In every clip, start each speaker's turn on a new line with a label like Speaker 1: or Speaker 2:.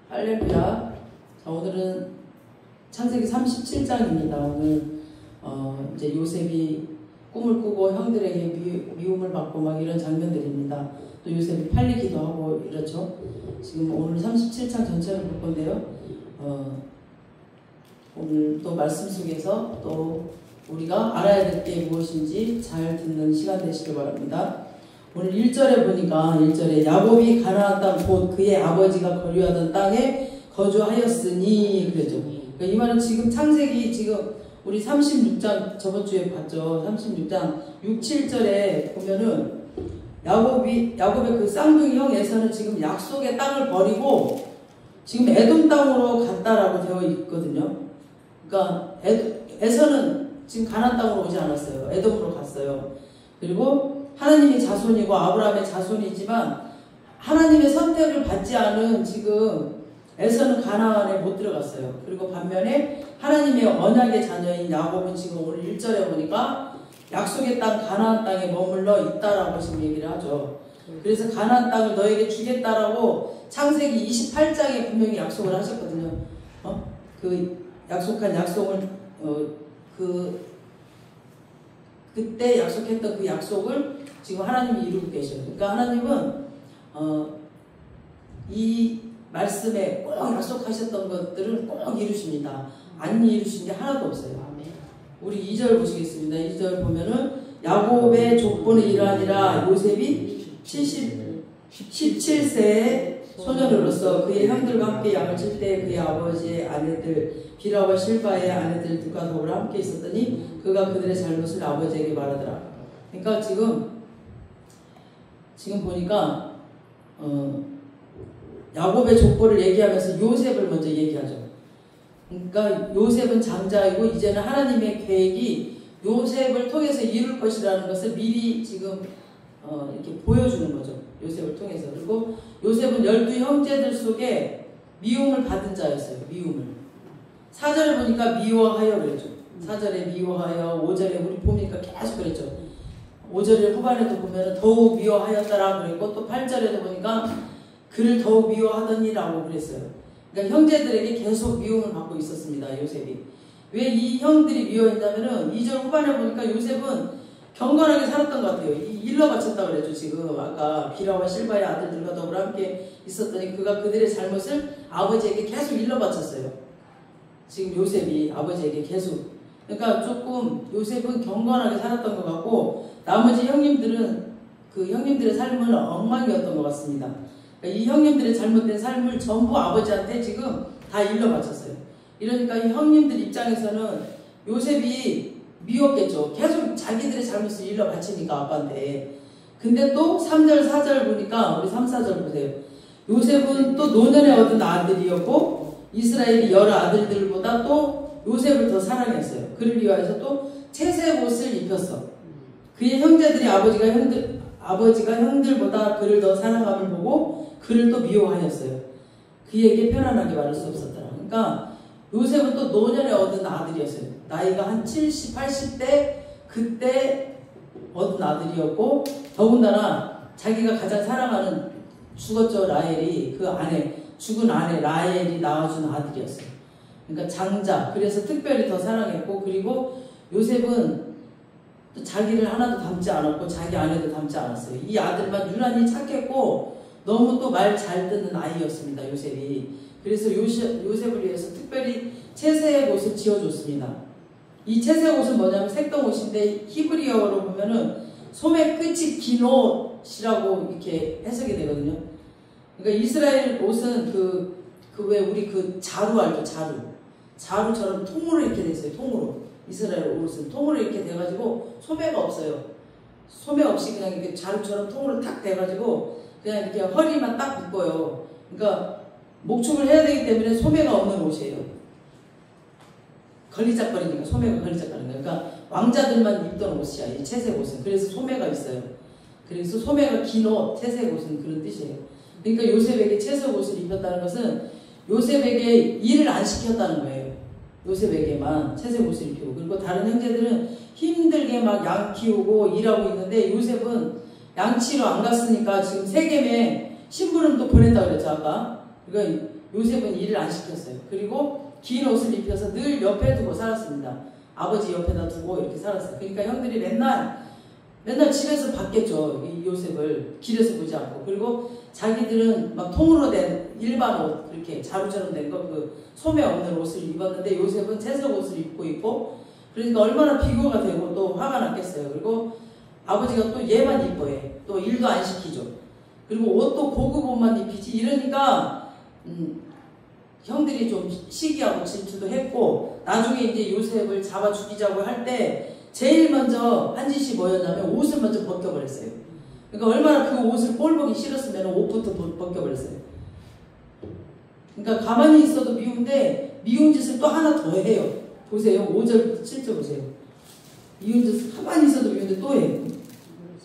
Speaker 1: 할렐루야. 오늘은 창세기 37장입니다. 오늘 이제 요셉이 꿈을 꾸고 형들에게 미움을 받고 막 이런 장면들입니다. 또 요셉이 팔리기도 하고 이렇죠. 지금 오늘 37장 전체를 볼 건데요. 오늘 또 말씀 속에서 또 우리가 알아야 될 게 무엇인지 잘 듣는 시간 되시길 바랍니다. 오늘 1절에 보니까 1절에 야곱이 가나안 땅 곧 그의 아버지가 거류하던 땅에 거주하였으니 그랬죠. 그러니까 이 말은 지금 창세기 지금 우리 36장 저번 주에 봤죠. 36장 6, 7절에 보면은 야곱의 그 쌍둥이 형 에서는 지금 약속의 땅을 버리고 지금 에돔 땅으로 갔다라고 되어 있거든요. 그러니까 에서는 지금 가나안 땅으로 오지 않았어요. 에돔으로 갔어요. 그리고 하나님의 자손이고 아브라함의 자손이지만 하나님의 선택을 받지 않은 지금 에서는 가나안에 못 들어갔어요. 그리고 반면에 하나님의 언약의 자녀인 야곱은 지금 오늘 1절에 보니까 약속의 땅 가나안 땅에 머물러 있다라고 지금 얘기를 하죠. 그래서 가나안 땅을 너에게 주겠다라고 창세기 28장에 분명히 약속을 하셨거든요. 그 약속한 약속을 그때 약속했던 그 약속을 지금 하나님이 이루고 계셔요. 그러니까 하나님은 이 말씀에 꼭 약속하셨던 것들은 꼭 이루십니다. 안 이루신 게 하나도 없어요. 우리 2절 보시겠습니다. 2절 보면은 야곱의 족보는 이러하니라. 요셉이 17세에 소년으로서 그의 형들과 함께 양을 칠 때 그의 아버지의 아내들 비라와 실바의 아내들과 더불어 함께 있었더니 그가 그들의 잘못을 아버지에게 말하더라. 그러니까 지금 보니까 야곱의 족보를 얘기하면서 요셉을 먼저 얘기하죠. 그러니까 요셉은 장자이고 이제는 하나님의 계획이 요셉을 통해서 이룰 것이라는 것을 미리 지금 이렇게 보여주는 거죠. 요셉을 통해서. 그리고 요셉은 12 형제들 속에 미움을 받은 자였어요. 미움을. 4절에 보니까 미워하여 그랬죠. 4절에 미워하여, 5절에 우리 보니까 계속 그랬죠. 5절의 후반에도 보면 더욱 미워하였다라 그랬고 또 8절에도 보니까 그를 더욱 미워하더니라고 그랬어요. 그러니까 형제들에게 계속 미움을 받고 있었습니다. 요셉이. 왜 이 형들이 미워했냐면은 2절 후반에 보니까 요셉은 경건하게 살았던 것 같아요. 일러 바쳤다고 그랬죠. 지금 아까 비라와 실바의 아들들과 더불어 함께 있었더니 그가 그들의 잘못을 아버지에게 계속 일러 바쳤어요. 지금 요셉이 아버지에게 계속. 그러니까 조금 요셉은 경건하게 살았던 것 같고 나머지 형님들은 그 형님들의 삶은 엉망이었던 것 같습니다. 그러니까 이 형님들의 잘못된 삶을 전부 아버지한테 지금 다 일러 바쳤어요. 이러니까 이 형님들 입장에서는 요셉이 미웠겠죠. 계속 자기들의 잘못을 일러 바치니까 아빠한테. 근데 또 3절 4절 보니까 우리 3, 4절 보세요. 요셉은 또 노년에 얻은 아들이었고 이스라엘이 여러 아들들보다 또 요셉을 더 사랑했어요. 그를 위하여서 또 채색 옷을 입혔어. 그의 형제들이 아버지가 형들보다 그를 더 사랑함을 보고 그를 또 미워하였어요. 그에게 편안하게 말할 수 없었더라. 그러니까 요셉은 또 노년에 얻은 아들이었어요. 나이가 한 70, 80대 그때 얻은 아들이었고 더군다나 자기가 가장 사랑하는 죽었죠. 라헬이 그 아내 죽은 아내 라헬이 낳아준 아들이었어요. 그러니까 장자. 그래서 특별히 더 사랑했고 그리고 요셉은 또 자기를 하나도 닮지 않았고 자기 아내도 닮지 않았어요. 이 아들만 유난히 착했고 너무 또 말 잘 듣는 아이였습니다. 요셉이. 그래서 요셉을 위해서 특별히 채색 옷을 지어줬습니다. 이 채색 옷은 뭐냐면 색동 옷인데 히브리어로 보면은 소매 끝이 긴 옷이라고 이렇게 해석이 되거든요. 그러니까 이스라엘 옷은 왜 우리 그 자루 알죠? 자루처럼 통으로 이렇게 돼 있어요. 통으로. 이스라엘 옷은 통으로 이렇게 돼가지고 소매가 없어요. 소매 없이 그냥 이렇게 자루처럼 통으로 탁 돼가지고 그냥 이렇게 허리만 딱 묶어요. 그러니까 목축을 해야 되기 때문에 소매가 없는 옷이에요. 걸리적거리니까 소매가 걸리적거리니까. 그러니까 왕자들만 입던 옷이야. 이 채색 옷은. 그래서 소매가 있어요. 그래서 소매가 긴 옷, 채색 옷은 그런 뜻이에요. 그러니까 요셉에게 채색 옷을 입혔다는 것은 요셉에게 일을 안 시켰다는 거예요. 요셉에게만 채색 옷을 입히고. 그리고 다른 형제들은 힘들게 막 양 키우고 일하고 있는데 요셉은 양치로 안 갔으니까 지금 세겜에 신부름 또 보낸다고 그랬죠. 아까. 그러니까 요셉은 일을 안 시켰어요. 그리고 긴 옷을 입혀서 늘 옆에 두고 살았습니다. 아버지 옆에다 두고 이렇게 살았어요. 그러니까 형들이 맨날 집에서 봤겠죠. 이 요셉을 길에서 보지 않고. 그리고 자기들은 막 통으로 된 일반 옷, 이렇게 자루처럼 된 거, 그 소매 없는 옷을 입었는데 요셉은 채색 옷을 입고 있고, 그러니까 얼마나 비교가 되고 또 화가 났겠어요. 그리고 아버지가 또 얘만 이뻐해. 또 일도 안 시키죠. 그리고 옷도 고급 옷만 입히지. 이러니까 형들이 좀 시기하고 질투도 했고, 나중에 이제 요셉을 잡아 죽이자고 할 때 제일 먼저 한 짓이 뭐였냐면 옷을 먼저 벗겨버렸어요. 그러니까 얼마나 그 옷을 꼴 보기 싫었으면 옷부터 벗겨버렸어요. 그러니까 가만히 있어도 미운데 미운 짓을 또 하나 더 해요. 보세요. 5절부터 7절 보세요. 미운 짓을 가만히 있어도 미운데 또 해요.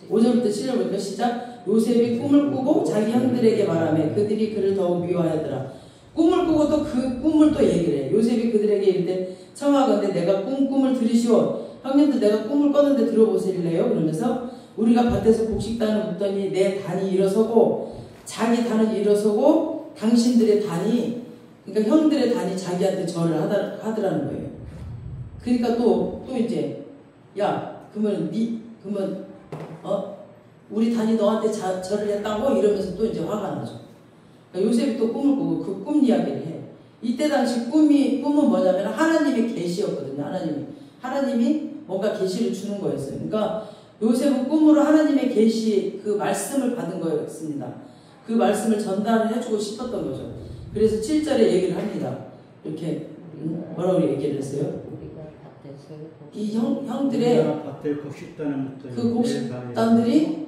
Speaker 1: 5절부터 7절 보니까 시작. 요셉이 꿈을 꾸고 자기 형들에게 말하며 그들이 그를 더욱 미워하더라. 꿈을 꾸고 또 그 꿈을 또 얘기를 해. 요셉이 그들에게 이르되 청하건대 내가 꿈을 들으시오. 형님들 내가 꿈을 꿨는데 들어보실래요? 그러면서 우리가 밭에서 곡식단을 묻더니 내 단이 일어서고 자기 단은 일어서고 당신들의 단이, 그러니까 형들의 단이 자기한테 절을 하더라는 거예요. 그러니까 또 이제 야 그러면 우리 단이 너한테 절을 했다고? 이러면서 또 이제 화가 나죠. 그러니까 요셉이 또 꿈을 꾸고 그 꿈 이야기를 해. 이때 당시 꿈은 뭐냐면 하나님의 계시였거든요. 하나님이 뭔가 계시를 주는 거였어요. 그러니까 요셉은 꿈으로 하나님의 계시 그 말씀을 받은 거였습니다. 그 말씀을 전달을 해주고 싶었던 거죠. 그래서 7절에 얘기를 합니다. 이렇게 뭐라고 얘기를 했어요? 이 형들의 그 곡식단들이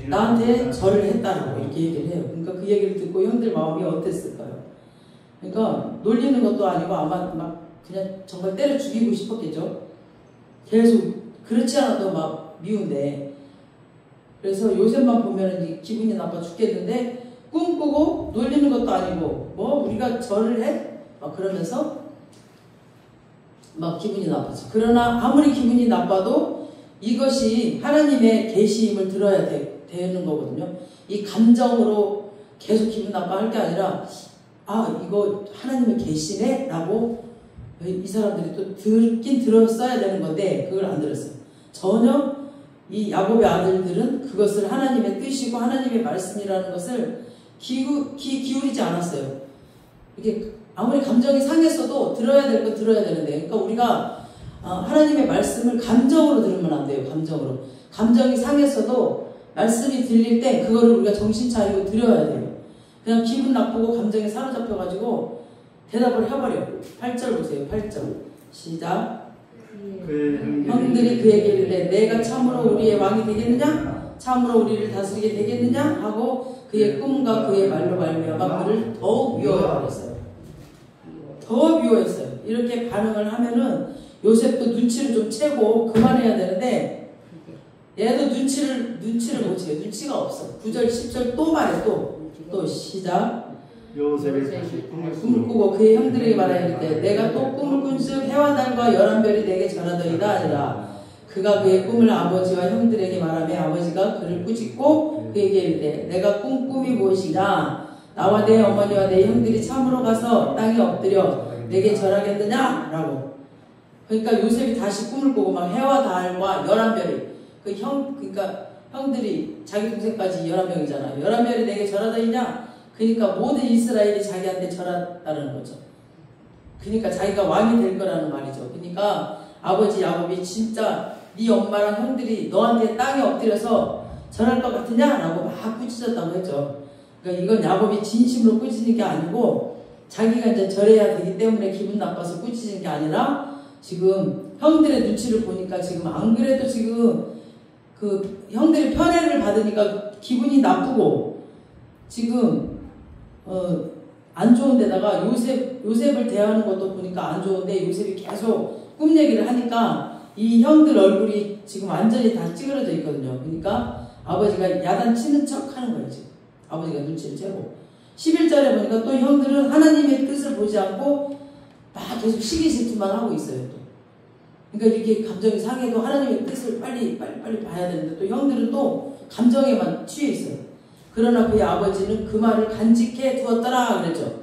Speaker 1: 나한테 절을 했다고 이렇게 얘기를 해요. 그러니까 그 얘기를 듣고 형들 마음이 어땠을까요? 그러니까 놀리는 것도 아니고 아마 막 그냥 정말 때려 죽이고 싶었겠죠. 계속 그렇지 않아도 막 미운데. 그래서 요셉만 보면 기분이 나빠 죽겠는데 꿈꾸고 놀리는 것도 아니고 뭐 우리가 절을 해? 막 그러면서 막 기분이 나쁘죠. 그러나 아무리 기분이 나빠도 이것이 하나님의 계시임을 들어야 되는 거거든요. 이 감정으로 계속 기분 나빠할 게 아니라 이거 하나님의 계시네? 라고 이 사람들이 또 듣긴 들었어야 되는 건데 그걸 안 들었어요. 전혀 이 야곱의 아들들은 그것을 하나님의 뜻이고 하나님의 말씀이라는 것을 기울이지 않았어요. 이게 아무리 감정이 상했어도 들어야 될 건 들어야 되는데, 그러니까 우리가 하나님의 말씀을 감정으로 들으면 안 돼요. 감정이 상했어도 말씀이 들릴 때 그거를 우리가 정신 차리고 들어야 돼요. 그냥 기분 나쁘고 감정에 사로잡혀가지고 대답을 해버려요. 8절 보세요. 8절 시작. 형들이 그에게 이르되 내가 참으로 우리의 왕이 되겠느냐? 참으로 우리를 다스리게 되겠느냐? 하고 그의 꿈과 그의 말로 말미암아 그를 더욱 미워해버렸어요. 더 미워했어요. 이렇게 반응을 하면은 요셉도 눈치를 좀 채고 그만해야 되는데 얘도 눈치를 못 채요. 눈치가 없어. 9절 10절 또 말해. 또 시작.
Speaker 2: 요셉이 다시 꿈을
Speaker 1: 꾸고 그의 형들에게 말하였을 내가 또 꿈을 꾼즉 해와 달과 11별이 내게 전하더이다 하니라. 그가 그의 꿈을 아버지와 형들에게 말하며 아버지가 그를 꾸짖고 그에게 이르되 내가 꾼 꿈이 무엇이냐? 나와 내 어머니와 내 형들이 참으로 가서 땅에 엎드려 내게 절하겠느냐? 라고. 그러니까 요셉이 다시 꿈을 꾸고 막 해와 달과 11별이 그러니까 형들이 자기 동생까지 11명이잖아요. 11별이 내게 절하더이냐? 그러니까 모든 이스라엘이 자기한테 절하다는 거죠. 그러니까 자기가 왕이 될 거라는 말이죠. 그러니까 아버지 야곱이 진짜 네 엄마랑 형들이 너한테 땅에 엎드려서 절할 것 같으냐? 라고 막 꾸짖었다고 했죠. 그러니까 이건 야곱이 진심으로 꾸짖는 게 아니고 자기가 이제 절해야 되기 때문에 기분 나빠서 꾸짖는 게 아니라 지금 형들의 눈치를 보니까 지금 안 그래도 지금 그 형들이 편애를 받으니까 기분이 나쁘고 지금 안 좋은 데다가 요셉을 대하는 것도 보니까 안 좋은데 요셉이 계속 꿈 얘기를 하니까 이 형들 얼굴이 지금 완전히 다 찌그러져 있거든요. 그러니까 아버지가 야단치는 척 하는 거예요. 지금 아버지가 눈치를 채고 11절에 보니까 또 형들은 하나님의 뜻을 보지 않고 막 계속 시기 질투만 하고 있어요. 또. 그러니까 이렇게 감정이 상해도 하나님의 뜻을 빨리 봐야 되는데 또 형들은 또 감정에만 취해 있어요. 그러나 그의 아버지는 그 말을 간직해 두었더라 그랬죠.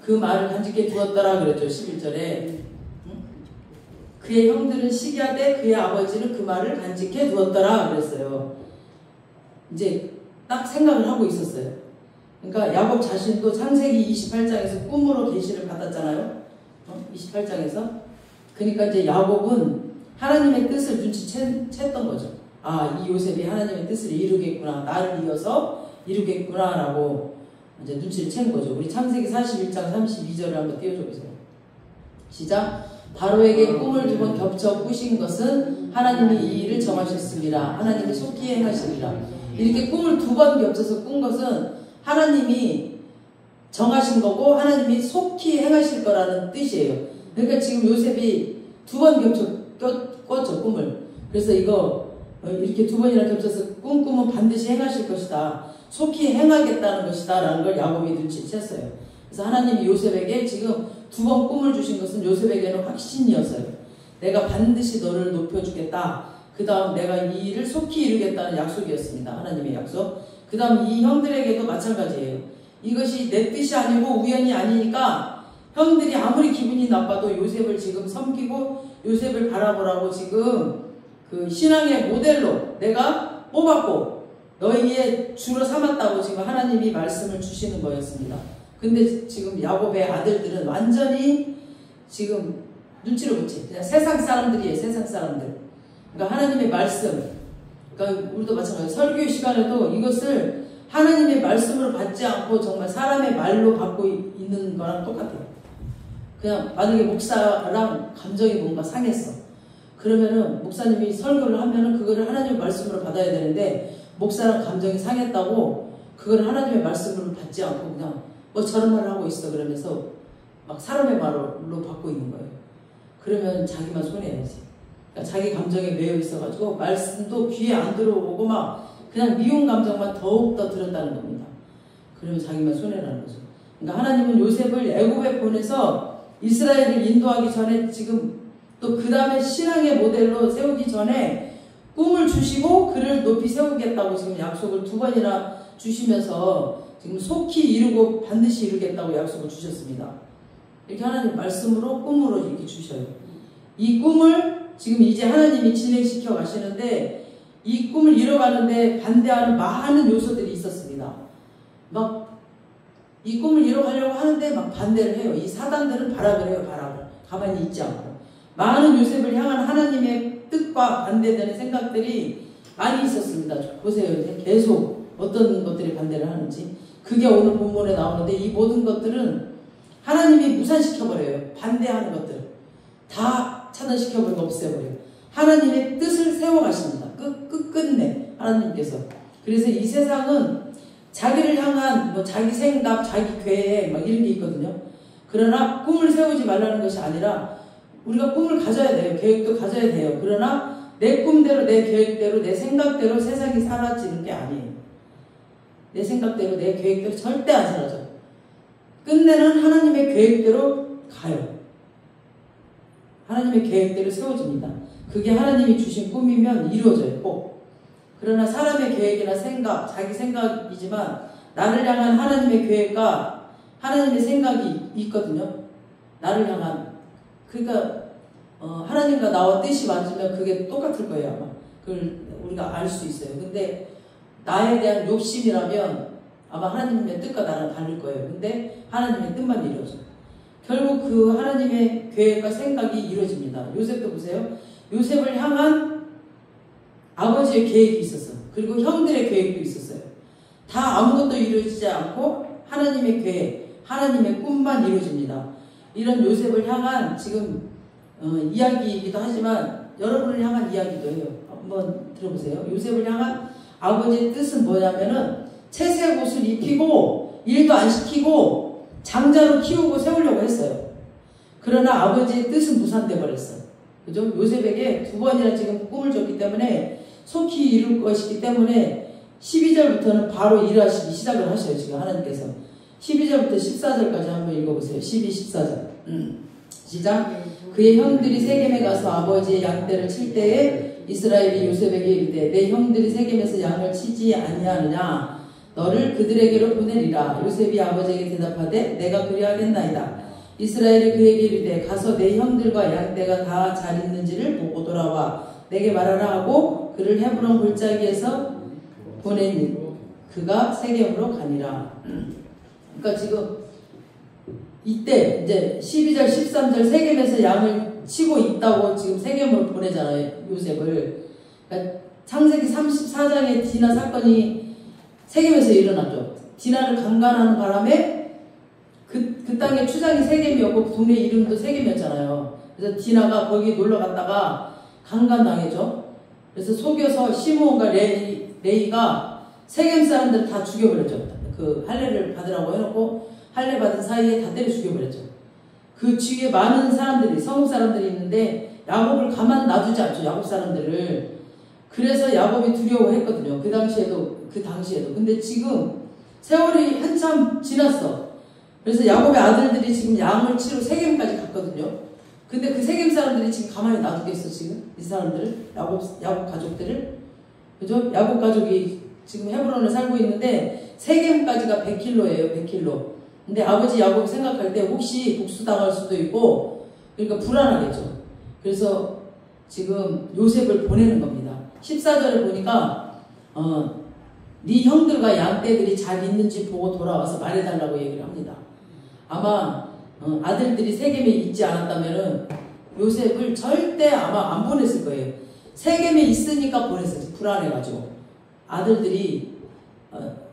Speaker 1: 그 말을 간직해 두었더라 그랬죠. 11절에. 그의 형들은 시기하되 그의 아버지는 그 말을 간직해 두었더라 그랬어요. 이제 딱 생각을 하고 있었어요. 그러니까 야곱 자신도 창세기 28장에서 꿈으로 계시를 받았잖아요. 28장에서. 그러니까 이제 야곱은 하나님의 뜻을 눈치챘던 거죠. 아, 이 요셉이 하나님의 뜻을 이루겠구나. 나를 이어서 이루겠구나 라고 이제 눈치를 챈 거죠. 우리 창세기 41장 32절을 한번 띄워줘 보세요. 시작. 바로에게 꿈을 2번 겹쳐 꾸신 것은 하나님이 이 일을 정하셨습니다. 하나님이 속히 행하시리라. 이렇게 꿈을 2번 겹쳐서 꾼 것은 하나님이 정하신 거고 하나님이 속히 행하실 거라는 뜻이에요. 그러니까 지금 요셉이 2번 꼈죠, 꿈을. 그래서 이거 이렇게 2번이나 겹쳐서 꿈꾸면 반드시 행하실 것이다. 속히 행하겠다는 것이다 라는 걸 야곱이 눈치챘어요. 그래서 하나님이 요셉에게 지금 2번 꿈을 주신 것은 요셉에게는 확신이었어요. 내가 반드시 너를 높여주겠다. 그 다음 내가 이 일을 속히 이루겠다는 약속이었습니다. 하나님의 약속. 그 다음 이 형들에게도 마찬가지예요. 이것이 내 뜻이 아니고 우연이 아니니까 형들이 아무리 기분이 나빠도 요셉을 지금 섬기고 요셉을 바라보라고 지금 그 신앙의 모델로 내가 뽑았고 너희의 주로 삼았다고 지금 하나님이 말씀을 주시는 거였습니다. 근데 지금 야곱의 아들들은 완전히 지금 눈치를 못 채. 그냥 세상 사람들이에요. 세상 사람들. 그러니까 하나님의 말씀. 그러니까 우리도 마찬가지예요. 설교 시간에도 이것을 하나님의 말씀으로 받지 않고 정말 사람의 말로 받고 있는 거랑 똑같아요. 그냥 만약에 목사랑 감정이 뭔가 상했어. 그러면은 목사님이 설교를 하면은 그거를 하나님의 말씀으로 받아야 되는데 목사랑 감정이 상했다고 그걸 하나님의 말씀으로 받지 않고 그냥 뭐 저런 말을 하고 있어 그러면서 막 사람의 말로 받고 있는 거예요. 그러면 자기만 손해야지. 그러니까 자기 감정에 매여 있어가지고 말씀도 귀에 안 들어오고 막 그냥 미운 감정만 더욱더 들었다는 겁니다. 그러면 자기만 손해라는 거죠. 그러니까 하나님은 요셉을 애굽에 보내서 이스라엘을 인도하기 전에 지금 또 그 다음에 신앙의 모델로 세우기 전에 꿈을 주시고 그를 높이 세우겠다고 지금 약속을 2번이나 주시면서 지금 속히 이루고 반드시 이루겠다고 약속을 주셨습니다. 이렇게 하나님 말씀으로 꿈으로 이렇게 주셔요. 이 꿈을 지금 이제 하나님이 진행시켜 가시는데 이 꿈을 이뤄가는데 반대하는 많은 요소들이 있었습니다. 막 이 꿈을 이뤄가려고 하는데 막 반대를 해요. 이 사단들은 바람을 해요. 바람을. 가만히 있지 않고. 많은 요셉을 향한 하나님의 뜻과 반대되는 생각들이 많이 있었습니다. 보세요. 계속 어떤 것들이 반대를 하는지. 그게 오늘 본문에 나오는데 이 모든 것들은 하나님이 무산시켜버려요. 반대하는 것들. 다 차단시켜버리고 없애버려요. 하나님의 뜻을 세워가십니다. 끝끝내 하나님께서. 그래서 이 세상은 자기를 향한 뭐 자기 생각, 자기 계획 막 이런 게 있거든요. 그러나 꿈을 세우지 말라는 것이 아니라 우리가 꿈을 가져야 돼요. 계획도 가져야 돼요. 그러나 내 꿈대로 내 계획대로 내 생각대로 세상이 사라지는 게 아니에요. 내 생각대로 내 계획대로 절대 안 사라져요. 끝내는 하나님의 계획대로 가요. 하나님의 계획대로 세워집니다. 그게 하나님이 주신 꿈이면 이루어져요. 꼭. 그러나 사람의 계획이나 생각, 자기 생각이지만 나를 향한 하나님의 계획과 하나님의 생각이 있거든요. 나를 향한. 그러니까 하나님과 나와 뜻이 맞으면 그게 똑같을 거예요. 아마. 그걸 우리가 알 수 있어요. 근데 나에 대한 욕심이라면 아마 하나님의 뜻과 나랑 다를 거예요. 근데 하나님의 뜻만 이루어져요. 결국 그 하나님의 계획과 생각이 이루어집니다. 요셉도 보세요. 요셉을 향한 아버지의 계획이 있었어요. 그리고 형들의 계획도 있었어요. 다 아무것도 이루어지지 않고 하나님의 계획, 하나님의 꿈만 이루어집니다. 이런 요셉을 향한 지금 이야기이기도 하지만 여러분을 향한 이야기도 해요. 한번 들어보세요. 요셉을 향한 아버지의 뜻은 뭐냐면은 채색 옷을 입히고 일도 안 시키고 장자로 키우고 세우려고 했어요. 그러나 아버지의 뜻은 무산돼 버렸어요. 그죠? 요셉에게 2번이나 지금 꿈을 줬기 때문에 속히 이룰 것이기 때문에 12절부터는 바로 일하시기 시작을 하셔요. 지금 하나님께서 12절부터 14절까지 한번 읽어보세요. 12, 14절 시작. 그의 형들이 세겜에 가서 아버지의 양떼를 칠 때에 이스라엘이 요셉에게 이르되 내 형들이 세겜에서 양을 치지 아니하느냐. 너를 그들에게로 보내리라. 요셉이 아버지에게 대답하되 내가 그리하겠나이다. 이스라엘이 그에게 이르되 가서 내 형들과 양떼가 다 잘 있는지를 보고 돌아와 내게 말하라 하고 그를 헤브론 골짜기에서 보내니 그가 세겜으로 가니라. 그러니까 지금 이때 이제 12절 13절 세겜에서 양을 치고 있다고 지금 세겜으로 보내잖아요, 요셉을. 그러니까 창세기 34장에 디나 사건이 세겜에서 일어났죠. 디나를 강간하는 바람에 그 땅의 추장이 세겜이었고 그 동네 이름도 세겜이었잖아요. 그래서 디나가 거기 놀러 갔다가 강간당했죠. 그래서 속여서 시므온과 레이가 세겜 사람들 다 죽여버렸죠. 그 할례를 받으라고 해놓고 할례 받은 사이에 다 때려 죽여버렸죠. 그 주위에 많은 사람들이 성읍 사람들이 있는데 야곱을 가만 놔두지 않죠. 야곱 사람들을. 그래서 야곱이 두려워했거든요. 그 당시에도. 근데 지금 세월이 한참 지났어. 그래서 야곱의 아들들이 지금 양을 치러 세겜까지 갔거든요. 근데 그 세겜 사람들이 지금 가만히 놔두겠어, 지금? 이 사람들을? 야곱 가족들을? 그죠? 야곱 가족이 지금 헤브론에 살고 있는데 세겜까지가 100km예요, 100km. 근데 아버지 야곱이 생각할 때 혹시 복수당할 수도 있고, 그러니까 불안하겠죠. 그래서 지금 요셉을 보내는 겁니다. 14절에 보니까, 네 형들과 양떼들이 잘 있는지 보고 돌아와서 말해달라고 얘기를 합니다. 아마 아들들이 세겜에 있지 않았다면은 요셉을 절대 아마 안 보냈을 거예요. 세겜에 있으니까 보냈어요. 불안해가지고. 아들들이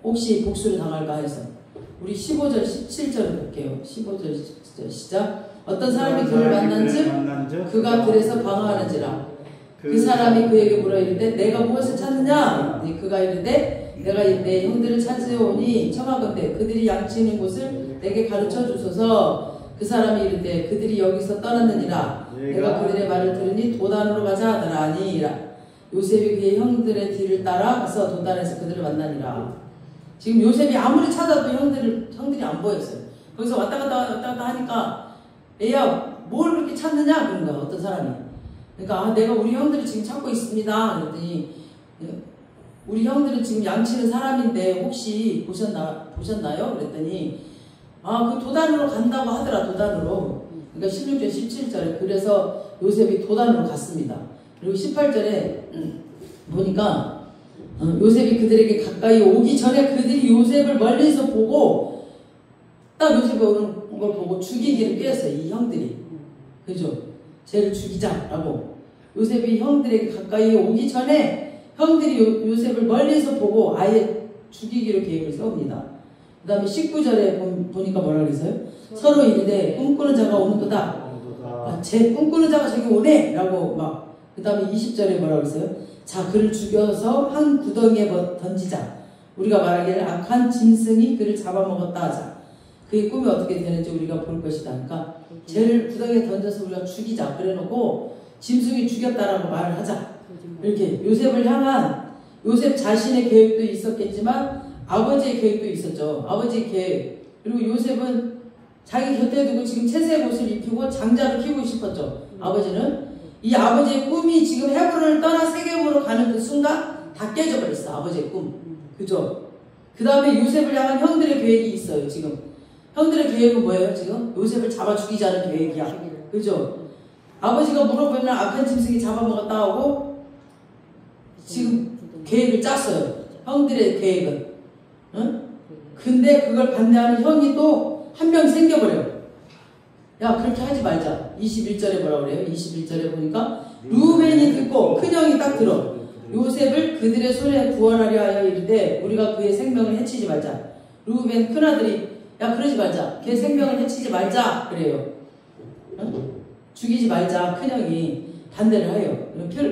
Speaker 1: 혹시 복수를 당할까 해서. 우리 15절 17절을 볼게요. 15절 시작. 어떤 사람이 그를 만난즉 그가 그래서 방황하는지라. 그 사람이 그에게 물어 이르되 내가 무엇을 찾느냐? 그가 이르되 내가 내 형들을 찾으오니 청하건대 그들이 양치는 곳을 내게 가르쳐 주소서. 그 사람이 이르되 그들이 여기서 떠났느니라. 내가 그들의 말을 들으니 도단으로 가자 하더라. 아니라 요셉이 그의 형들의 뒤를 따라 가서 도단에서 그들을 만나니라. 지금 요셉이 아무리 찾아도 형들이 안 보였어요. 거기서 왔다 갔다 하니까 애야 뭘 그렇게 찾느냐? 그런 거야, 어떤 사람이. 그러니까 내가 우리 형들을 지금 찾고 있습니다. 그랬더니 우리 형들은 지금 양치는 사람인데 혹시 보셨나요? 그랬더니 그 도단으로 간다고 하더라. 도단으로. 그러니까 16절 17절에 그래서 요셉이 도단으로 갔습니다. 그리고 18절에 보니까 요셉이 그들에게 가까이 오기 전에 그들이 요셉을 멀리서 보고 딱 요셉이 오는 걸 보고 죽이기를 꾀했어요. 이 형들이. 그죠? 쟤를 죽이자라고. 요셉이 형들에게 가까이 오기 전에 형들이 요셉을 멀리서 보고 아예 죽이기로 계획을 세웁니다. 그 다음에 19절에 보니까 뭐라 그랬어요? 서로 이르되 꿈꾸는 자가 오는도다. 제 꿈꾸는 자가 저기 오네! 라고 막. 그 다음에 20절에 뭐라 그랬어요? 자, 그를 죽여서 한 구덩이에 던지자. 우리가 말하기를 악한 짐승이 그를 잡아먹었다 하자. 그의 꿈이 어떻게 되는지 우리가 볼 것이다. 그러니까 쟤를 구덩이에 던져서 우리가 죽이자. 그래놓고 짐승이 죽였다라고 말을 하자. 이렇게 요셉을 향한 요셉 자신의 계획도 있었겠지만 아버지의 계획도 있었죠. 아버지의 계획. 그리고 요셉은 자기 곁에 두고 지금 채색 옷을 입히고 장자를 키우고 싶었죠. 아버지는. 이 아버지의 꿈이 지금 헤브론을 떠나 세겜으로 가는 그 순간 다 깨져버렸어. 아버지의 꿈. 그죠? 그 다음에 요셉을 향한 형들의 계획이 있어요. 지금. 형들의 계획은 뭐예요? 지금? 요셉을 잡아 죽이자는 계획이야. 그죠? 아버지가 물어보면 악한 짐승이 잡아먹었다 하고 지금 계획을 짰어요. 형들의 계획은. 응? 근데 그걸 반대하는 형이 또 한 명 생겨버려요. 야, 그렇게 하지 말자. 21절에 뭐라 그래요? 21절에 보니까 루벤이 듣고 큰형이 딱 들어. 요셉을 그들의 손에 구원하려 하여 이르되 우리가 그의 생명을 해치지 말자. 루벤 큰아들이 야, 그러지 말자. 걔 생명을 해치지 말자. 그래요. 응? 죽이지 말자. 큰형이 반대를 해요.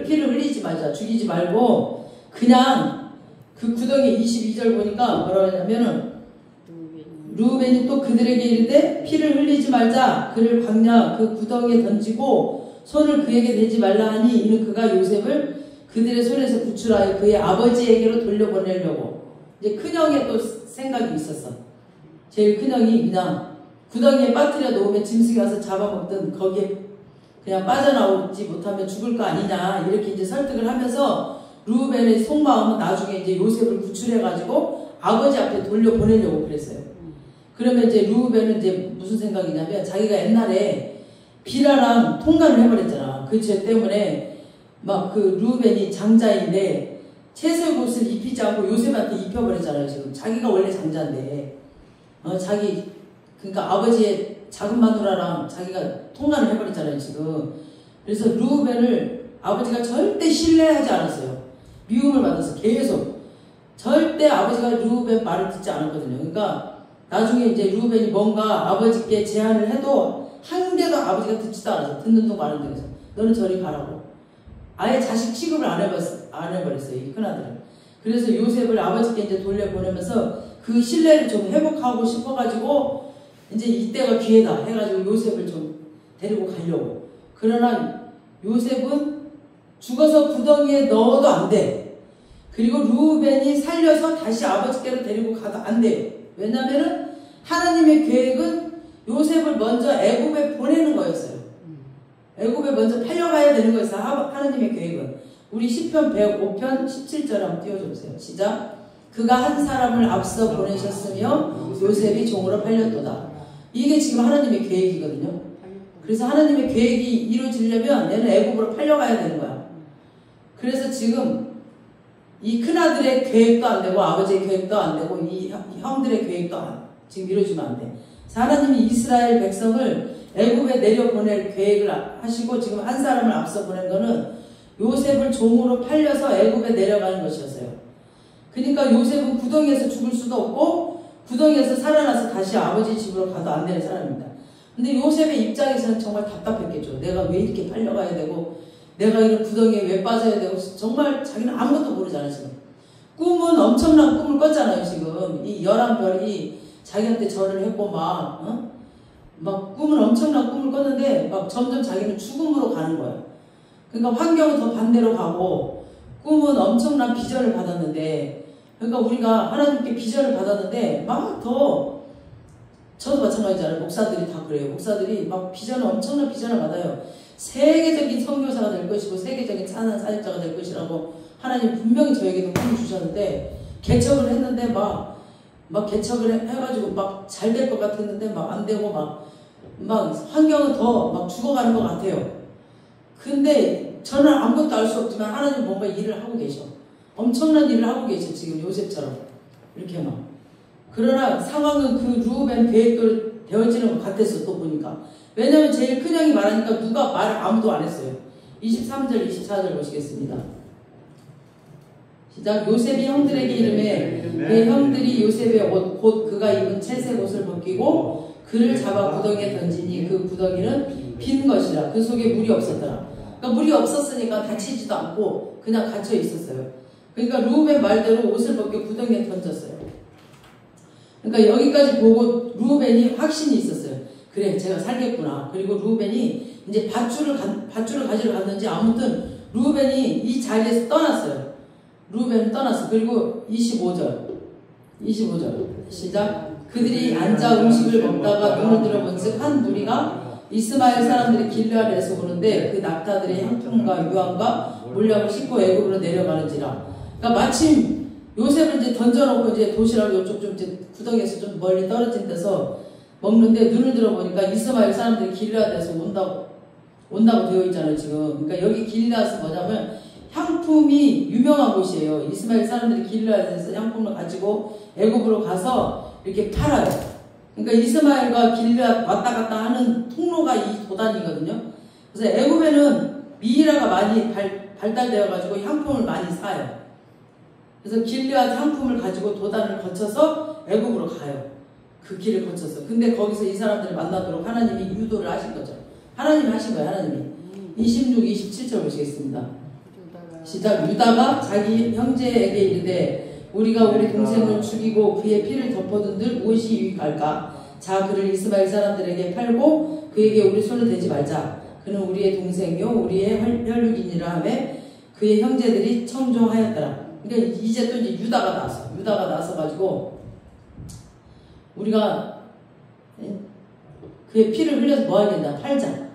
Speaker 1: 피를 흘리지 말자. 죽이지 말고 그냥 그 구덩이 22절 보니까 뭐라 하냐면은 루벤이 또 그들에게 이르되 피를 흘리지 말자. 그를 광야 그 구덩이에 던지고 손을 그에게 대지 말라 하니 이는 그가 요셉을 그들의 손에서 구출하여 그의 아버지에게로 돌려보내려고. 이제 큰형의 또 생각이 있었어. 제일 큰형이 그냥 구덩이에 빠뜨려 놓으면 짐승이 와서 잡아먹든 거기에 그냥 빠져나오지 못하면 죽을 거 아니냐 이렇게 이제 설득을 하면서 루벤의 속마음은 나중에 이제 요셉을 구출해가지고 아버지 앞에 돌려보내려고 그랬어요. 그러면 이제 르우벤은 이제 무슨 생각이냐면 자기가 옛날에 비라랑 통관을 해버렸잖아. 그 죄 때문에 막 그 르우벤이 장자인데 채색 옷을 입히지 않고 요셉한테 입혀버렸잖아요. 지금 자기가 원래 장자인데 자기 그러니까 아버지의 작은 마누라랑 자기가 통관을 해버렸잖아요. 지금 그래서 르우벤을 아버지가 절대 신뢰하지 않았어요. 미움을 받아서 계속 절대 아버지가 르우벤 말을 듣지 않았거든요. 그러니까 나중에 이제 르우벤이 뭔가 아버지께 제안을 해도 한 개도 아버지가 듣지도 않아서 듣는 동 마는 동에서 너는 저리 가라고 아예 자식 취급을 안 해버렸어요. 이 큰아들은. 그래서 요셉을 아버지께 이제 돌려보내면서 그 신뢰를 좀 회복하고 싶어가지고 이제 이때가 기회다 해가지고 요셉을 좀 데리고 가려고. 그러나 요셉은 죽어서 구덩이에 넣어도 안 돼. 그리고 르우벤이 살려서 다시 아버지께로 데리고 가도 안 돼. 왜냐면은 하나님의 계획은 요셉을 먼저 애굽에 보내는 거였어요. 애굽에 먼저 팔려가야 되는 거였어요. 하나님의 계획은. 우리 시편 105편 17절 한번 띄워주세요. 시작. 그가 한 사람을 앞서 보내셨으며 요셉이 종으로 팔렸도다. 이게 지금 하나님의 계획이거든요. 그래서 하나님의 계획이 이루어지려면 얘는 애굽으로 팔려가야 되는 거야. 그래서 지금 이 큰아들의 계획도 안 되고 아버지의 계획도 안 되고 이 형들의 계획도 지금 이루어지면 안 돼. 하나님이 이스라엘 백성을 애굽에 내려보낼 계획을 하시고 지금 한 사람을 앞서 보낸 거는 요셉을 종으로 팔려서 애굽에 내려가는 것이었어요. 그러니까 요셉은 구덩이에서 죽을 수도 없고 구덩이에서 살아나서 다시 아버지 집으로 가도 안 되는 사람입니다. 근데 요셉의 입장에서는 정말 답답했겠죠. 내가 왜 이렇게 팔려가야 되고 내가 이런 구덩이에 왜 빠져야 되고 정말 자기는 아무것도 모르잖아요. 지금 꿈은 엄청난 꿈을 꿨잖아요. 지금 이 11별이 자기한테 절을 했고 막 꿈은 엄청난 꿈을 꿨는데 막 점점 자기는 죽음으로 가는 거야. 그러니까 환경은 더 반대로 가고 꿈은 엄청난 비전을 받았는데 그러니까 우리가 하나님께 비전을 받았는데 막 더 저도 마찬가지잖아요. 목사들이 다 그래요. 목사들이 막 엄청난 비전을 받아요. 세계적인 선교사가 될 것이고 세계적인 찬양 사역자가 될 것이라고 하나님 분명히 저에게도 꿈을 주셨는데 개척을 했는데 막 개척을 해가지고 막 잘 될 것 같았는데 막 안 되고 막 환경은 더 막 죽어가는 것 같아요. 근데 저는 아무것도 알 수 없지만 하나님 뭔가 일을 하고 계셔. 엄청난 일을 하고 계셔. 지금 요셉처럼 이렇게 막. 그러나 상황은 그 르우벤 계획대로 되어지는 것 같았어. 또 보니까. 왜냐면 제일 큰 형이 말하니까 누가 말을 아무도 안 했어요. 23절 24절 보시겠습니다. 시작. 요셉이 형들에게 이르매 그 형들이 요셉의 옷 곧 그가 입은 채색 옷을 벗기고 그를 잡아 구덩이에 던지니 그 구덩이는 빈 것이라 그 속에 물이 없었더라. 그러니까 물이 없었으니까 다치지도 않고 그냥 갇혀 있었어요. 그러니까 르우벤 말대로 옷을 벗겨 구덩이에 던졌어요. 그러니까 여기까지 보고 르우벤이 확신이 있었어요. 그래 제가 살겠구나. 그리고 르우벤이 이제 밧줄을 가지러 갔는지 아무튼 르우벤이 이 자리에서 떠났어요. 르우벤은 떠났어. 그리고 25절 시작. 그들이 앉아 음식을 먹다가 눈을 들어본즉 한 무리가 이스마엘 사람들이 길르앗에서 오는데 그 낙타들의 향품과 유황과 물량을 싣고 애굽으로 내려가는지라. 그러니까 마침 요셉을 이제 던져놓고 이제 도시락 이쪽 좀 이제 구덩이에서 좀 멀리 떨어진 데서 먹는데 눈을 들어보니까 이스마엘 사람들이 길르앗에서 온다고 되어 있잖아요. 지금. 그러니까 여기 길르앗은 뭐냐면 향품이 유명한 곳이에요. 이스마엘 사람들이 길르앗에서 향품을 가지고 애굽으로 가서 이렇게 팔아요. 그러니까 이스마엘과 길르앗 왔다 갔다 하는 통로가 이 도단이거든요. 그래서 애굽에는 미이라가 많이 발달되어 가지고 향품을 많이 사요. 그래서 길르앗 향품을 가지고 도단을 거쳐서 애굽으로 가요. 그 길을 거쳐서. 근데 거기서 이 사람들을 만나도록 하나님이 유도를 하신 거죠. 하나님이 하신 거예요. 하나님이. 26, 27절 보시겠습니다. 시작. 유다가 자기 형제에게 이르되 우리가 우리 동생을 죽이고 그의 피를 덮어둔들 무엇이 유익할까? 자 그를 이스마엘 사람들에게 팔고 그에게 우리 손을 대지 말자. 그는 우리의 동생이요 우리의 혈육이니라 하매 그의 형제들이 청종하였더라. 그러니까 이제 또 이제 유다가 나서 가지고 우리가 그의 피를 흘려서 뭐 하겠냐? 팔자.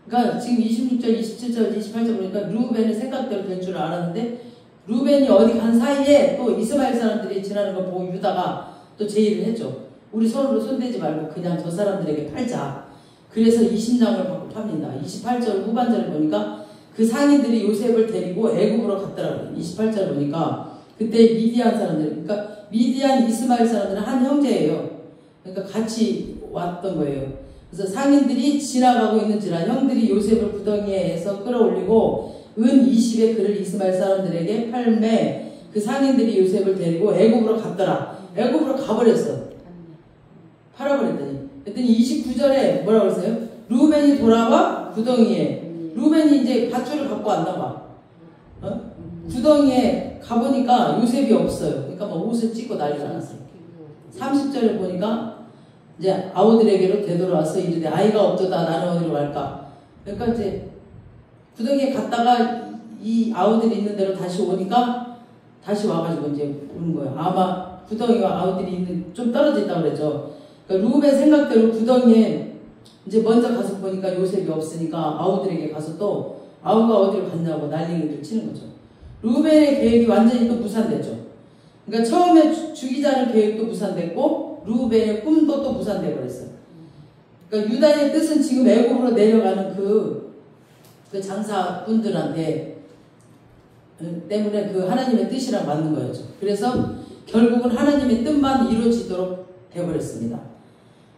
Speaker 1: 그러니까 지금 26절, 27절, 28절 보니까 르우벤의 생각대로 될 줄 알았는데 루벤이 어디 간 사이에 또 이스마엘 사람들이 지나는 걸 보고 유다가 또 제의를 했죠. 우리 손으로 손대지 말고 그냥 저 사람들에게 팔자. 그래서 20냥을 받고 팝니다. 28절 후반절을 보니까 그 상인들이 요셉을 데리고 애굽으로 갔더라고요. 28절 보니까 그때 미디안 사람들, 그러니까 미디안 이스마엘 사람들은 한 형제예요. 그러니까 같이 왔던 거예요. 그래서 상인들이 지나가고 있는지라 형들이 요셉을 구덩이에서 끌어올리고 은 20의 그를 이스마엘 사람들에게 팔매 그 상인들이 요셉을 데리고 애굽으로 갔더라. 애굽으로 가버렸어. 팔아버렸더니. 그랬더니 29절에 뭐라고 그랬어요? 루벤이 돌아와 구덩이에. 루벤이 이제 밧줄을 갖고 왔나 봐. 구덩이에 가보니까 요셉이 없어요. 그러니까 뭐 옷을 찢고 난리가 났어요. 30절에 보니까 이제 아우들에게로 되돌아와서 이르되 아이가 없도다 나는 어디로 갈까. 그러니까 이제 구덩이에 갔다가 이 아우들이 있는 데로 다시 오니까 다시 와가지고 이제 오는 거예요. 아마 구덩이와 아우들이 있는 좀 떨어져 있다고 그랬죠. 그러니까 루벤 생각대로 구덩이에 이제 먼저 가서 보니까 요셉이 없으니까 아우들에게 가서 또 아우가 어디로 갔냐고 난리를 치는 거죠. 루벤의 계획이 완전히 또 무산됐죠. 그러니까 처음에 죽이자는 계획도 무산됐고 루벤의 꿈도 또 무산돼 버렸어요. 그러니까 유다의 뜻은 지금 애굽으로 내려가는 그 장사꾼들한테 때문에 그 하나님의 뜻이랑 맞는 거였죠. 그래서 결국은 하나님의 뜻만 이루어지도록 되어버렸습니다.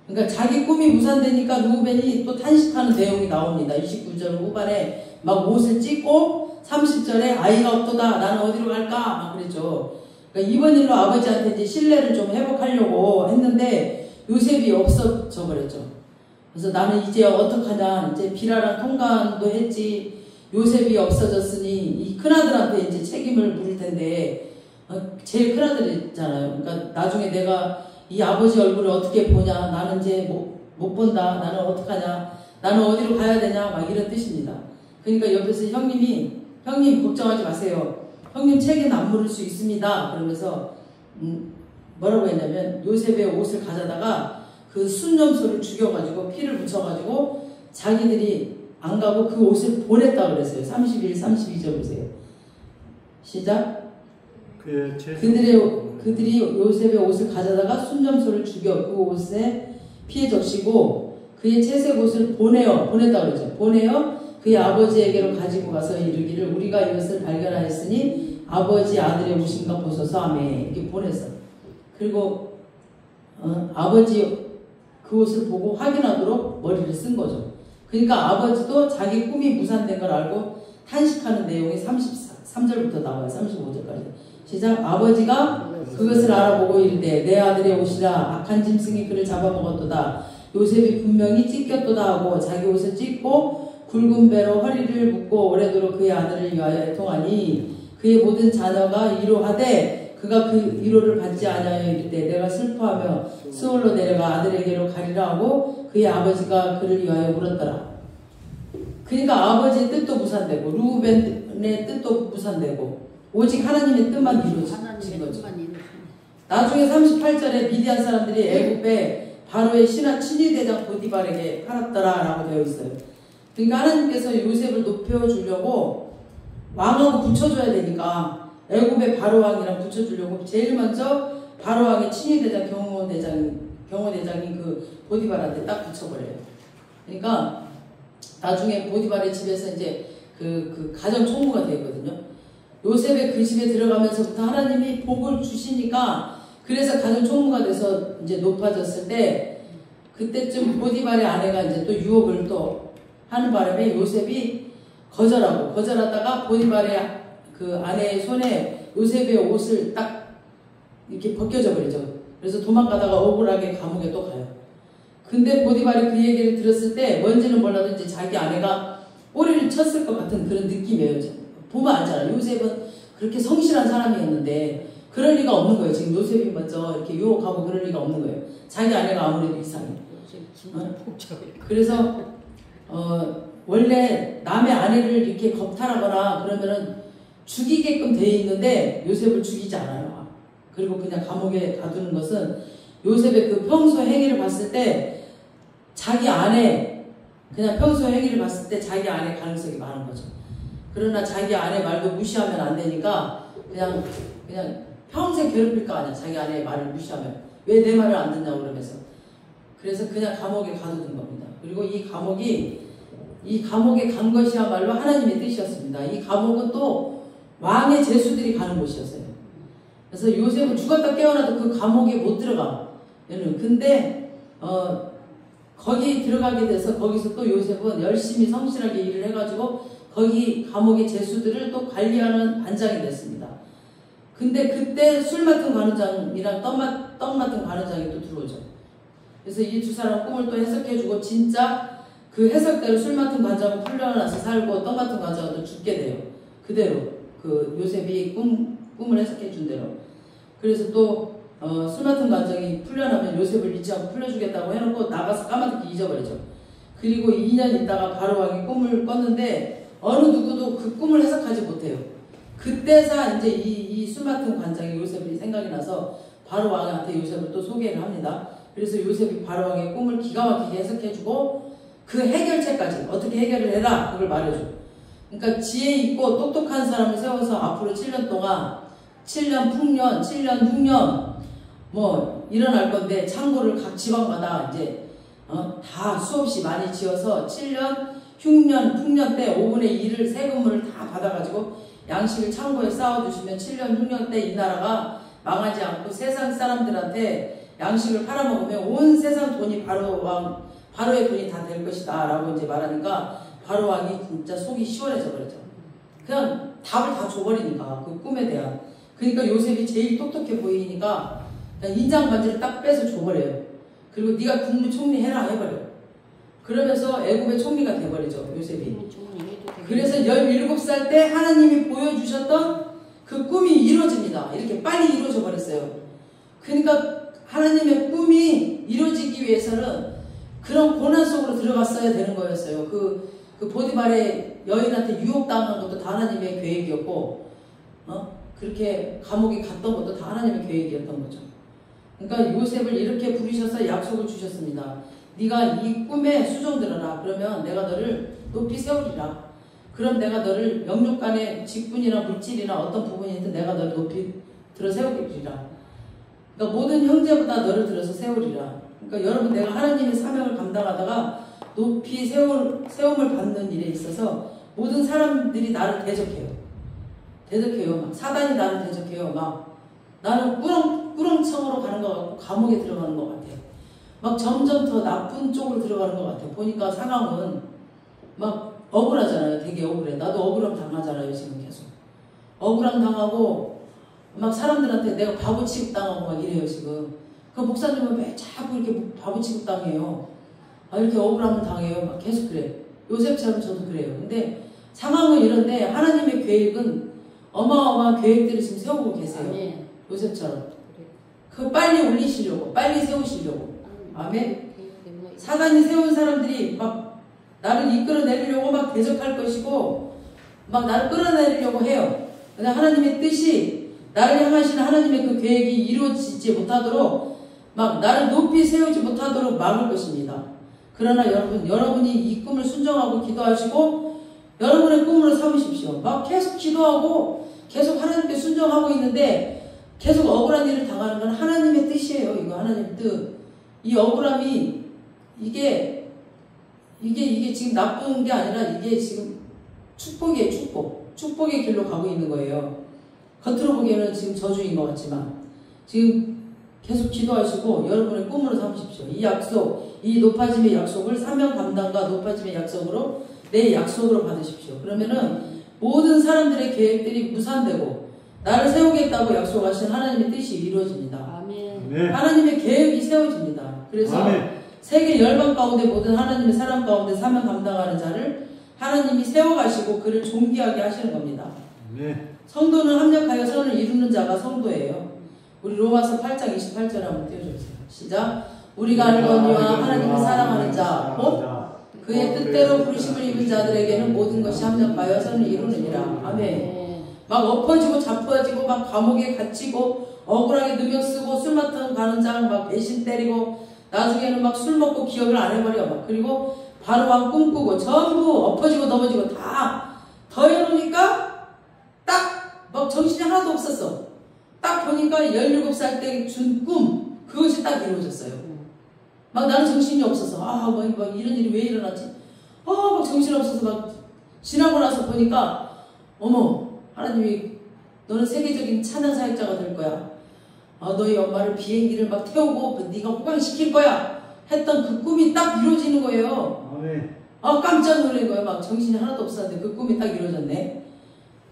Speaker 1: 그러니까 자기 꿈이 무산되니까 루벤이 또 탄식하는 내용이 나옵니다. 29절 후반에 막 옷을 찢고 30절에 아이가 없도다 나는 어디로 갈까 막 그랬죠. 그러니까 이번 일로 아버지한테 이제 신뢰를 좀 회복하려고 했는데 요셉이 없어져 버렸죠. 그래서 나는 이제 어떡하냐 이제 비라랑 통관도 했지 요셉이 없어졌으니 이 큰아들한테 이제 책임을 물을 텐데 제일 큰아들이잖아요. 그러니까 나중에 내가 이 아버지 얼굴을 어떻게 보냐 나는 이제 못 본다 나는 어떡하냐 나는 어디로 가야 되냐 막 이런 뜻입니다. 그러니까 옆에서 형님 걱정하지 마세요. 형님 책임 안 물을 수 있습니다. 그러면서 뭐라고 했냐면 요셉의 옷을 가져다가 그 순념소를 죽여가지고 피를 묻혀가지고 자기들이 안 가고 그 옷을 보냈다고 그랬어요. 31, 32절 보세요. 시작. 그들이 요셉의 옷을 가져다가 순념소를 죽여 그 옷에 피해 적시고 그의 채색 옷을 보냈다고 그랬죠. 보내어 그의 아버지에게로 가지고 가서 이르기를 우리가 이것을 발견하였으니 아버지 아들의 옷인가 보소서 하며 이렇게 보냈어. 그리고 아버지 그 옷을 보고 확인하도록 머리를 쓴 거죠. 그러니까 아버지도 자기 꿈이 무산된 걸 알고 탄식하는 내용이 33절부터 나와요. 35절까지. 시작. 아버지가 그것을 알아보고 이르되 내 아들의 옷이라 악한 짐승이 그를 잡아먹었도다. 요셉이 분명히 찢겼도다 하고 자기 옷을 찢고 굵은 배로 허리를 묶고 오래도록 그의 아들을 위하여 애통하니 그의 모든 자녀가 이로하되 그가 그 위로를 받지 아니하여 이르되 내가 슬퍼하며 스올로 내려가 아들에게로 가리라 하고 그의 아버지가 그를 위하여 물었더라. 그러니까 아버지의 뜻도 무산되고 루벤의 뜻도 무산되고 오직 하나님의 뜻만 이루어진 거죠. 나중에 38절에 미디안 사람들이 애굽에 바로의 친위대장 보디발에게 팔았더라라고 되어 있어요. 그러니까 하나님께서 요셉을 높여주려고 왕하고 붙여줘야 되니까 애굽의 바로왕이랑 붙여주려고 제일 먼저 바로왕의 친위대장 경호대장인 그 보디발한테 딱 붙여버려요. 그러니까 나중에 보디발의 집에서 이제 그 가정 총무가 되거든요. 요셉의 그 집에 들어가면서부터 하나님이 복을 주시니까 그래서 가정 총무가 돼서 이제 높아졌을 때 그때쯤 보디발의 아내가 이제 또 유혹을 또 하는 바람에 요셉이 거절하다가 보디발의 그 아내의 손에 요셉의 옷을 딱 이렇게 벗겨져 버리죠. 그래서 도망가다가 억울하게 감옥에 또 가요. 근데 보디발이 그 얘기를 들었을 때 뭔지는 몰라도 이제 자기 아내가 꼬리를 쳤을 것 같은 그런 느낌이에요. 보면 알잖아요. 요셉은 그렇게 성실한 사람이었는데 그럴 리가 없는 거예요. 지금 요셉이 먼저 이렇게 유혹하고 그럴 리가 없는 거예요. 자기 아내가 아무래도 이상해. 그래서 원래 남의 아내를 이렇게 겁탈하거나 그러면은 죽이게끔 돼 있는데 요셉을 죽이지 않아요. 그리고 그냥 감옥에 가두는 것은 요셉의 그 평소 행위를 봤을 때 자기 아내 그냥 평소 행위를 봤을 때 자기 아내 가능성이 많은 거죠. 그러나 자기 아내 말도 무시하면 안 되니까 그냥 평생 괴롭힐 거 아니야. 자기 아내의 말을 무시하면. 왜 내 말을 안 듣냐고 그러면서. 그래서 그냥 감옥에 가둬둔 겁니다. 그리고 이 감옥에 간 것이야말로 하나님의 뜻이었습니다. 이 감옥은 또 왕의 제수들이 가는 곳이었어요. 그래서 요셉은 죽었다 깨어나도 그 감옥에 못 들어가. 근데 거기 들어가게 돼서 거기서 또 요셉은 열심히 성실하게 일을 해가지고 거기 감옥의 제수들을 또 관리하는 반장이 됐습니다. 근데 그때 술 맡은 관원장이랑 떡 맡은 관원장이 또 들어오죠. 그래서 이 두 사람 꿈을 또 해석해주고 진짜 그 해석대로 술 맡은 관장은 풀려나서 살고 떡 맡은 관장은 또 죽게 돼요. 그대로 그 요셉이 꿈을 해석해준 대로. 그래서 또 술 맡은 관장이 풀려나면 요셉을 잊지 않고 풀려주겠다고 해놓고 나가서 까마득히 잊어버리죠. 그리고 2년 있다가 바로왕이 꿈을 꿨는데 어느 누구도 그 꿈을 해석하지 못해요. 그때서 이제 이 술 맡은 관장이 요셉이 생각이 나서 바로왕한테 요셉을 또 소개를 합니다. 그래서 요셉이 바로왕의 꿈을 기가 막히게 해석해주고 그 해결책까지 어떻게 해결을 해라 그걸 말해줘. 그러니까 지혜 있고 똑똑한 사람을 세워서 앞으로 7년 동안 7년 풍년, 7년 흉년 뭐 일어날 건데 창고를 각 지방마다 이제 다 수없이 많이 지어서 7년 흉년, 풍년 때 5분의 1을 세금을 다 받아가지고 양식을 창고에 쌓아두시면 7년 흉년 때 이 나라가 망하지 않고 세상 사람들한테 양식을 팔아먹으면 온 세상 돈이 바로의 돈이 다 될 것이다 라고 이제 말하니까 바로왕이 진짜 속이 시원해져 버렸죠. 그냥 답을 다 줘버리니까 그 꿈에 대한. 그러니까 요셉이 제일 똑똑해 보이니까 그냥 인장 반지를 딱 빼서 줘버려요. 그리고 네가 국무총리 해라 해버려. 그러면서 애굽의 총리가 돼버리죠 요셉이. 그래서 17살 때 하나님이 보여주셨던 그 꿈이 이루어집니다. 이렇게 빨리 이루어져 버렸어요. 그러니까 하나님의 꿈이 이루어지기 위해서는 그런 고난 속으로 들어갔어야 되는 거였어요. 그 보디발의 여인한테 유혹당한 것도 다 하나님의 계획이었고, 그렇게 감옥에 갔던 것도 다 하나님의 계획이었던 거죠. 그러니까 요셉을 이렇게 부르셔서 약속을 주셨습니다. 네가 이 꿈에 수종들어라. 그러면 내가 너를 높이 세우리라. 그럼 내가 너를 영육간의 직분이나 물질이나 어떤 부분이든 내가 너를 높이 들어 세우리라. 그러니까 모든 형제보다 너를 들어서 세우리라. 그러니까 여러분 내가 하나님의 사명을 감당하다가 높이 세움을 받는 일에 있어서 모든 사람들이 나를 대적해요. 막 사단이 나를 대적해요. 막 나는 꾸렁청으로 가는 것 같고 감옥에 들어가는 것 같아요. 막 점점 더 나쁜 쪽으로 들어가는 것 같아요. 보니까 상황은 막 억울하잖아요. 되게 억울해. 나도 억울함 당하잖아요. 지금 계속 억울함 당하고 막 사람들한테 내가 바보 취급당하고 막 이래요 지금. 그 목사님은 왜 자꾸 이렇게 바보 취급당해요. 이렇게 억울함을 당해요. 막 계속 그래. 요셉처럼 저도 그래요. 근데 상황은 이런데 하나님의 계획은 어마어마한 계획들을 지금 세우고 계세요. 아멘. 요셉처럼. 그 빨리 올리시려고, 빨리 세우시려고. 아멘. 사단이 세운 사람들이 막 나를 이끌어내리려고 막 대적할 것이고 막 나를 끌어내리려고 해요. 근데 하나님의 뜻이 나를 향하시는 하나님의 그 계획이 이루어지지 못하도록 막 나를 높이 세우지 못하도록 막을 것입니다. 그러나 여러분이 이 꿈을 순종하고 기도하시고 여러분의 꿈으로 삼으십시오. 막 계속 기도하고 계속 하나님께 순종하고 있는데 계속 억울한 일을 당하는 건 하나님의 뜻이에요. 이거 하나님의 뜻. 이 억울함이 이게 지금 나쁜 게 아니라 이게 지금 축복이에요. 축복의 길로 가고 있는 거예요. 겉으로 보기에는 지금 저주인 것 같지만 지금 계속 기도하시고 여러분의 꿈으로 삼으십시오. 이 약속, 이 높아짐의 약속을 사명 감당과 높아짐의 약속으로 내 약속으로 받으십시오. 그러면은 모든 사람들의 계획들이 무산되고 나를 세우겠다고 약속하신 하나님의 뜻이 이루어집니다. 아멘. 하나님의 계획이 세워집니다. 그래서 아멘. 세계 열방 가운데 모든 하나님의 사람 가운데 사명 감당하는 자를 하나님이 세워가시고 그를 존귀하게 하시는 겁니다. 아멘. 성도는 합력하여 선을 이루는 자가 성도예요. 우리 로마서 8장 28절 한번 띄워주세요. 시작. 우리가 알거니와 하나님을 사랑하는 자 곧 그의 뜻대로 부르심을 입은 자들에게는 모든 것이 합력하여 선을 이루느니라. 아멘. 막 엎어지고 자빠지고 막 감옥에 갇히고 억울하게 누명 쓰고 술 맡은 관원장 막 배신 때리고 나중에는 막 술 먹고 기억을 안 해버려. 막 그리고 바로왕 꿈꾸고 전부 엎어지고 넘어지고 다 더해놓으니까 딱 막 정신이 하나도 없었어. 딱 보니까 17살 때 준 꿈, 그것이 딱 이루어졌어요. 막 나는 정신이 없어서, 막 이런 일이 왜 일어났지? 막 정신없어서 막 지나고 나서 보니까, 어머, 하나님이 너는 세계적인 찬양 사역자가 될 거야. 너희 엄마를 비행기를 막 태우고 네가 호강시킬 거야. 했던 그 꿈이 딱 이루어지는 거예요.
Speaker 2: 아멘.
Speaker 1: 깜짝 놀란 거예요. 막 정신이 하나도 없었는데 그 꿈이 딱 이루어졌네.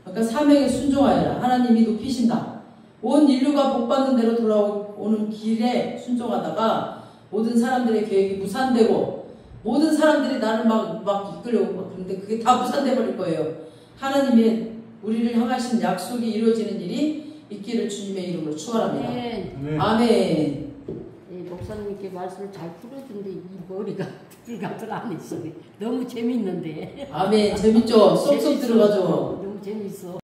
Speaker 1: 그러니까 사명에 순종하여라. 하나님이 높이신다. 온 인류가 복받는 대로 돌아오는 길에 순종하다가 모든 사람들의 계획이 무산되고 모든 사람들이 나를 막 이끌려고 막 그런데 그게 다 무산돼 버릴 거예요. 하나님의 우리를 향하신 약속이 이루어지는 일이 있기를 주님의 이름으로 축원합니다.
Speaker 3: 아멘.
Speaker 1: 아멘.
Speaker 3: 목사님께 말씀을 잘 풀어준데 이 머리가 들어가 안 있어. 너무 재밌는데.
Speaker 1: 아멘. 재밌죠? 쏙쏙 들어가죠.
Speaker 3: 너무 재밌어.